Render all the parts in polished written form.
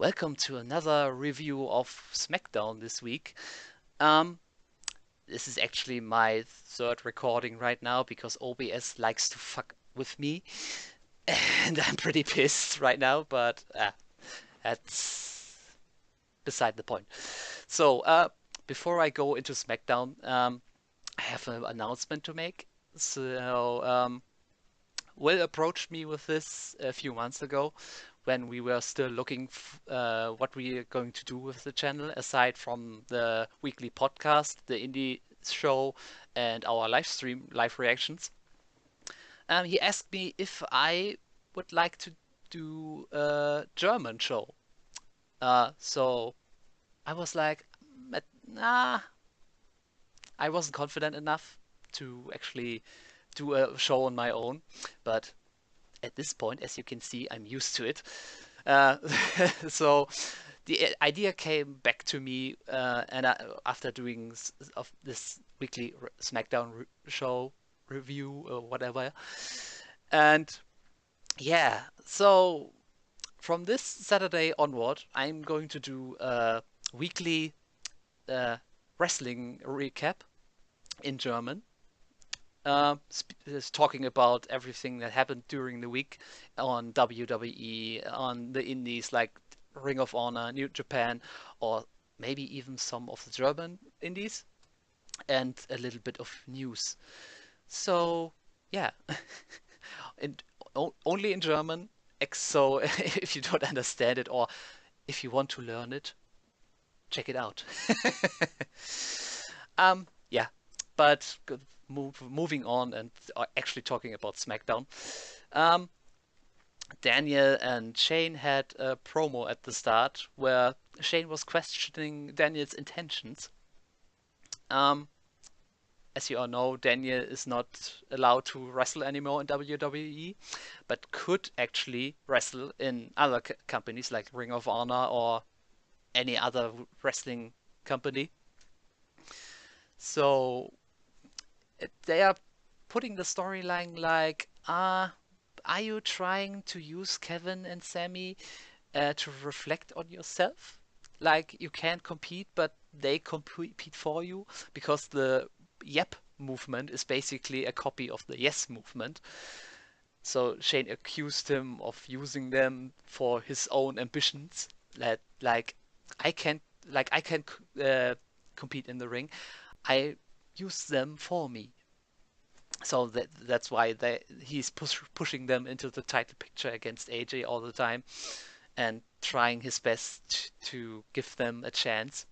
welcome to another review of Smackdown this week. Um, this is actually my third recording right now because OBS likes to fuck with me, and I'm pretty pissed right now, but that's beside the point. So, before I go into Smackdown, I have an announcement to make. So, Will approached me with this a few months ago when we were still looking what we are going to do with the channel aside from the weekly podcast, the indie show, and our live stream live reactions. He asked me if I would like to do a German show. So I was like, nah, I wasn't confident enough to actually do a show on my own, but at this point, as you can see, I'm used to it. Uh, so the idea came back to me, and after doing of this weekly SmackDown show review or whatever, and yeah, so from this Saturday onward, I'm going to do a weekly uh, wrestling recap in German. Is talking about everything that happened during the week on WWE, on the indies like Ring of Honor, New Japan, or maybe even some of the German indies, and a little bit of news. So, yeah, in, only in German. So, if you don't understand it or if you want to learn it, check it out. Yeah, but moving on and actually talking about SmackDown. Um, Daniel and Shane had a promo at the start where Shane was questioning Daniel's intentions. Um, as you all know, Daniel is not allowed to wrestle anymore in WWE, but could actually wrestle in other companies like Ring of Honor or any other wrestling company. So they are putting the storyline like, are you trying to use Kevin and Sami to reflect on yourself? Like you can't compete, but they compete for you because the Yep movement is basically a copy of the Yes movement. So Shane accused him of using them for his own ambitions. That like I can compete in the ring. I use them for me. So that's why he's pushing them into the title picture against AJ all the time and trying his best to give them a chance.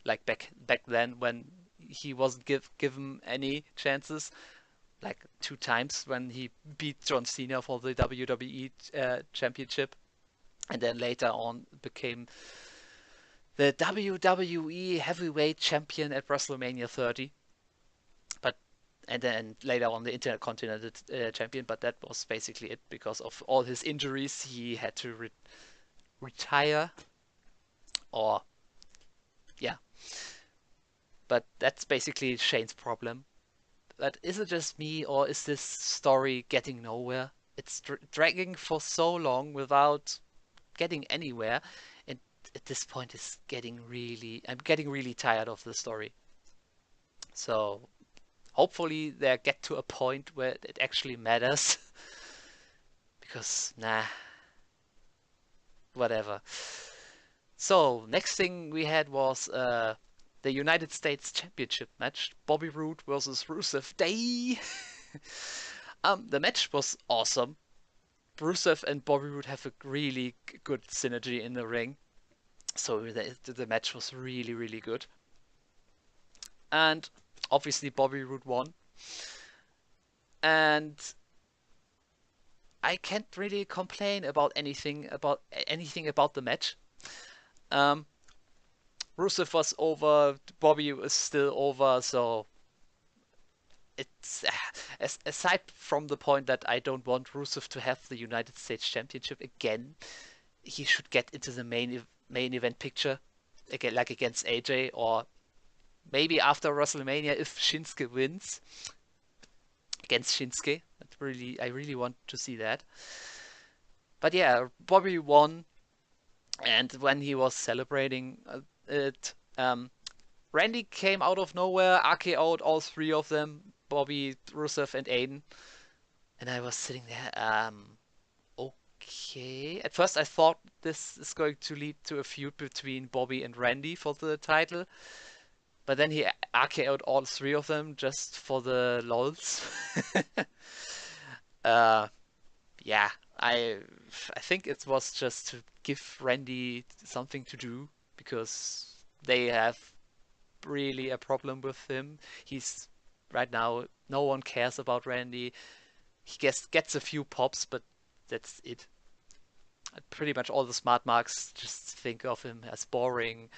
Like back then when he wasn't given any chances, like two times when he beat John Cena for the WWE championship, and then later on became the WWE heavyweight champion at WrestleMania 30. But and then later on the Intercontinental champion, but that was basically it because of all his injuries. He had to retire, or yeah. But that's basically Shane's problem. But is it just me, or is this story getting nowhere? It's dragging for so long without getting anywhere, and at this point, I'm getting really tired of the story. So hopefully they get to a point where it actually matters. Because nah, whatever. So next thing we had was the United States Championship match, Bobby Roode versus Rusev Day. The match was awesome. Rusev and Bobby Roode have a really good synergy in the ring, so the match was really good. And obviously Bobby Roode won, and I can't really complain about anything about the match. Um, Rusev was over, Bobby was still over, so it's aside from the point that I don't want Rusev to have the United States Championship again, he should get into the main event picture again, like against AJ, or maybe after WrestleMania if Shinsuke wins against Shinsuke. I really want to see that. But yeah, Bobby won, And when he was celebrating it, Randy came out of nowhere, RKO'd all three of them, Bobby, Rusev, and Aiden. And I was sitting there, okay. At first I thought this is going to lead to a feud between Bobby and Randy for the title. But then he RKO'd all three of them just for the lols. uh, yeah, I think it was just to give Randy something to do because they have really a problem with him. He's right now no one cares about Randy. He gets a few pops, but that's it. Pretty much all the smart marks just think of him as boring,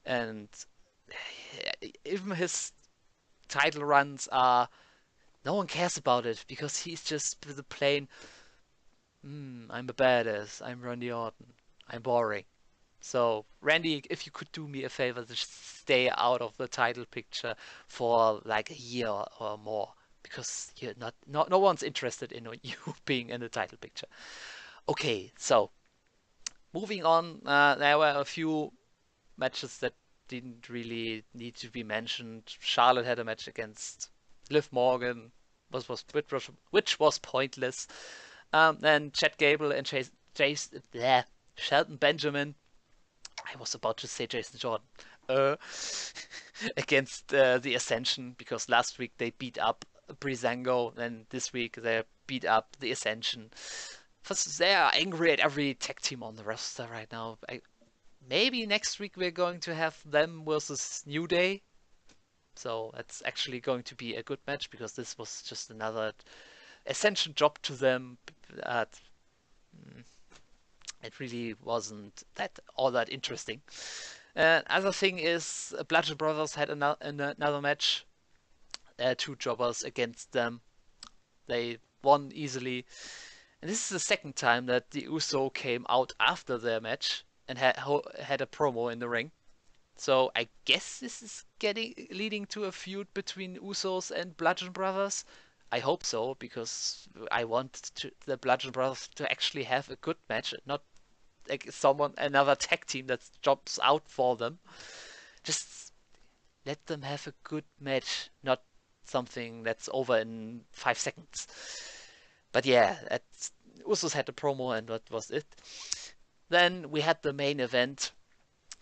and even his title runs are no one cares about it because he's just the plain I'm a badass, I'm Randy Orton, I'm boring. So Randy, if you could do me a favor, just stay out of the title picture for like a year or more because you're no one's interested in you being in the title picture. Okay, so moving on, there were a few matches that didn't really need to be mentioned. Charlotte had a match against Liv Morgan, which was pointless. Then Chad Gable and Shelton Benjamin. I was about to say Jason Jordan. Uh, against the Ascension because last week they beat up Breezango and this week they beat up the Ascension. First, they are angry at every tag team on the roster right now. Maybe next week we're going to have them versus New Day. So it's actually going to be a good match because this was just another Ascension job to them. It really wasn't that all that interesting. Other thing is, Bludgeon Brothers had another match. Two jobbers against them. They won easily. And this is the second time that the Uso came out after their match and had a promo in the ring. So I guess this is leading to a feud between Usos and Bludgeon Brothers. I hope so because I want the Bludgeon Brothers to actually have a good match, not like another tag team that jumps out for them. Just let them have a good match, not something that's over in 5 seconds. But yeah, Usos had the promo and that was it. Then we had the main event,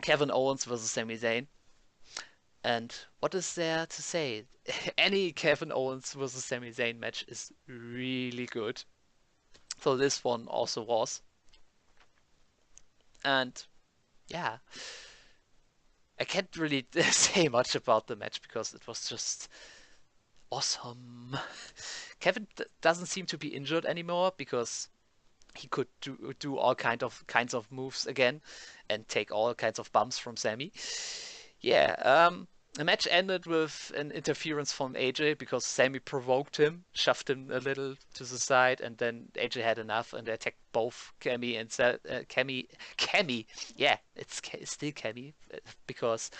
Kevin Owens versus Sami Zayn. And what is there to say? Any Kevin Owens versus Sami Zayn match is really good. So this one also was. And yeah, I can't really say much about the match because it was just awesome. Kevin doesn't seem to be injured anymore because he could do all kinds of moves again and take all kinds of bumps from Sami. Yeah, the match ended with an interference from AJ because Sami provoked him, shoved him a little to the side, and then AJ had enough and attacked both Cammy and Cammy. Yeah, it's still Cammy because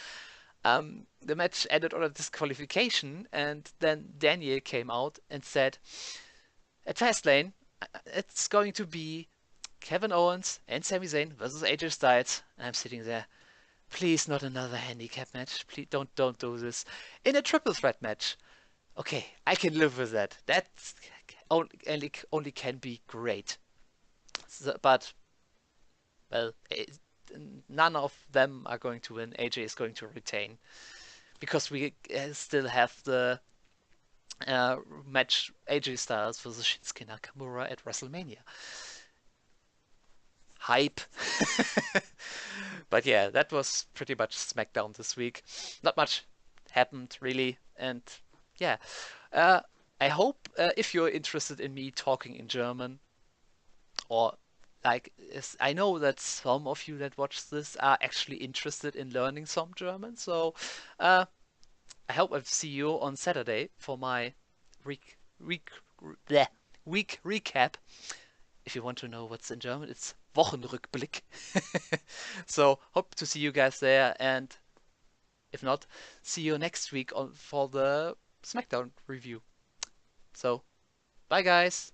the match ended on a disqualification, and then Daniel came out and said, at Fastlane, it's going to be Kevin Owens and Sami Zayn versus AJ Styles. And I'm sitting there. Please, not another handicap match. Please don't do this. In a triple threat match. Okay, I can live with that. That's only can be great. So, but well, none of them are going to win. AJ is going to retain because we still have the match AJ Styles versus Shinsuke Nakamura at WrestleMania. Hype. But yeah, that was pretty much SmackDown this week. Not much happened really, and yeah, I hope if you're interested in me talking in German, or like I know that some of you that watch this are actually interested in learning some German, so I hope I see you on Saturday for my week week bleh, week recap. If you want to know what's in German, it's Wochenrückblick. So hope to see you guys there, and if not, see you next week for the SmackDown review. So bye guys.